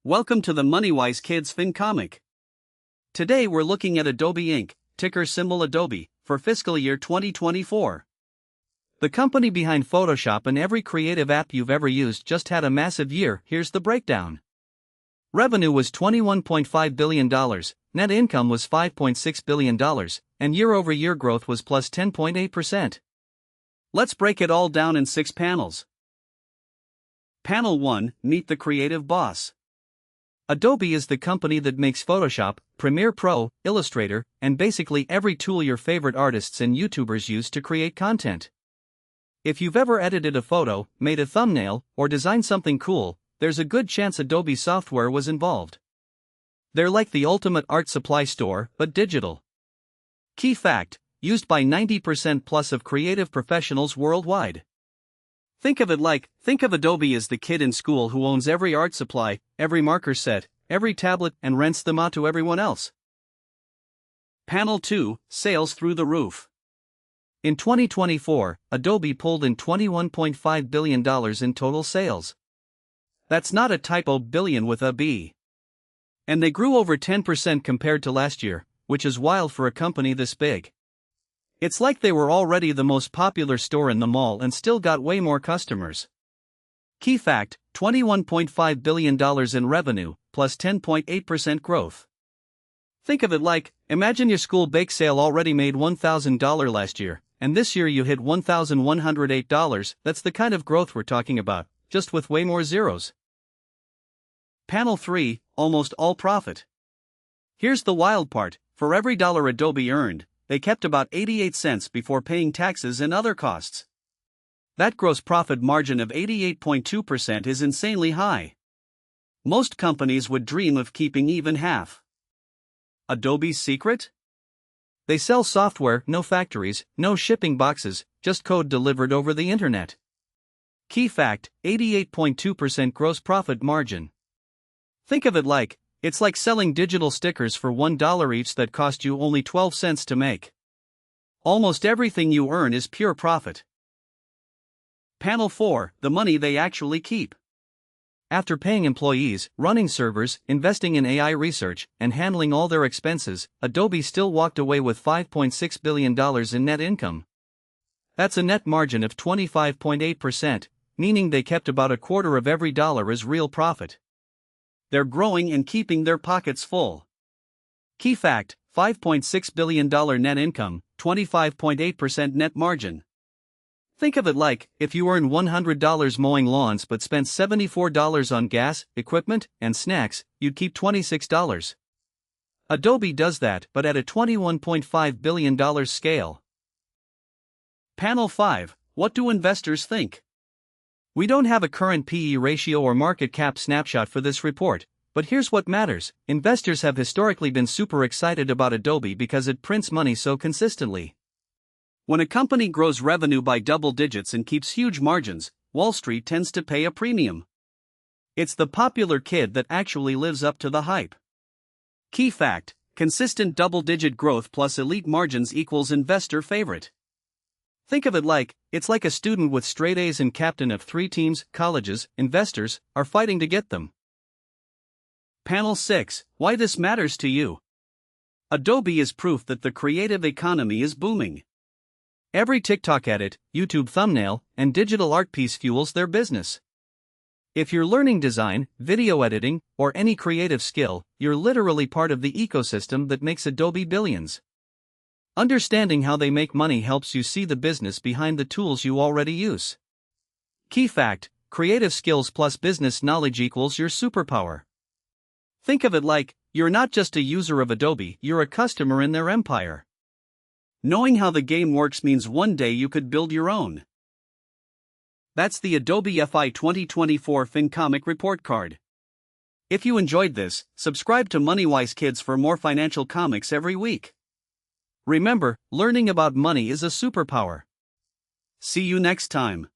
Welcome to the MoneyWise Kids FinComic. Today we're looking at Adobe Inc., ticker symbol Adobe, for fiscal year 2024. The company behind Photoshop and every creative app you've ever used just had a massive year. Here's the breakdown. Revenue was $21.5 billion, net income was $5.6 billion, and year-over-year growth was plus 10.8%. Let's break it all down in 6 panels. Panel 1, Meet the Creative Boss. Adobe is the company that makes Photoshop, Premiere Pro, Illustrator, and basically every tool your favorite artists and YouTubers use to create content. If you've ever edited a photo, made a thumbnail, or designed something cool, there's a good chance Adobe software was involved. They're like the ultimate art supply store, but digital. Key fact: used by 90% plus of creative professionals worldwide. Think of Adobe as the kid in school who owns every art supply, every marker set, every tablet, and rents them out to everyone else. Panel 2, Sales through the roof. In 2024, Adobe pulled in $21.5 billion in total sales. That's not a typo, billion with a B. And they grew over 10% compared to last year, which is wild for a company this big. It's like they were already the most popular store in the mall and still got way more customers. Key fact: $21.5 billion in revenue, plus 10.8% growth. Think of it like, imagine your school bake sale already made $1,000 last year, and this year you hit $1,108. That's the kind of growth we're talking about, just with way more zeros. Panel 3, Almost all profit. Here's the wild part: for every dollar Adobe earned, they kept about 88 cents before paying taxes and other costs. That gross profit margin of 88.2% is insanely high. Most companies would dream of keeping even half. Adobe's secret? They sell software, no factories, no shipping boxes, just code delivered over the internet. Key fact: 88.2% gross profit margin. Think of it like, it's like selling digital stickers for $1 each that cost you only 12 cents to make. Almost everything you earn is pure profit. Panel 4, The money they actually keep. After paying employees, running servers, investing in AI research, and handling all their expenses, Adobe still walked away with $5.6 billion in net income. That's a net margin of 25.8%, meaning they kept about a quarter of every dollar as real profit. They're growing and keeping their pockets full. Key fact: $5.6 billion net income, 25.8% net margin. Think of it like, if you earn $100 mowing lawns but spent $74 on gas, equipment, and snacks, you'd keep $26. Adobe does that, but at a $21.5 billion scale. Panel 5, What do investors think? We don't have a current PE ratio or market cap snapshot for this report, but here's what matters: investors have historically been super excited about Adobe because it prints money so consistently. When a company grows revenue by double digits and keeps huge margins, Wall Street tends to pay a premium. It's the popular kid that actually lives up to the hype. Key fact: consistent double-digit growth plus elite margins equals investor favorite. Think of it like, it's like a student with straight A's and captain of 3 teams, colleges, investors, are fighting to get them. Panel 6, Why this matters to you. Adobe is proof that the creative economy is booming. Every TikTok edit, YouTube thumbnail, and digital art piece fuels their business. If you're learning design, video editing, or any creative skill, you're literally part of the ecosystem that makes Adobe billions. Understanding how they make money helps you see the business behind the tools you already use. Key fact: creative skills plus business knowledge equals your superpower. Think of it like, you're not just a user of Adobe, you're a customer in their empire. Knowing how the game works means one day you could build your own. That's the Adobe FY2024 FinComic report card. If you enjoyed this, subscribe to MoneyWise Kids for more financial comics every week. Remember, learning about money is a superpower. See you next time.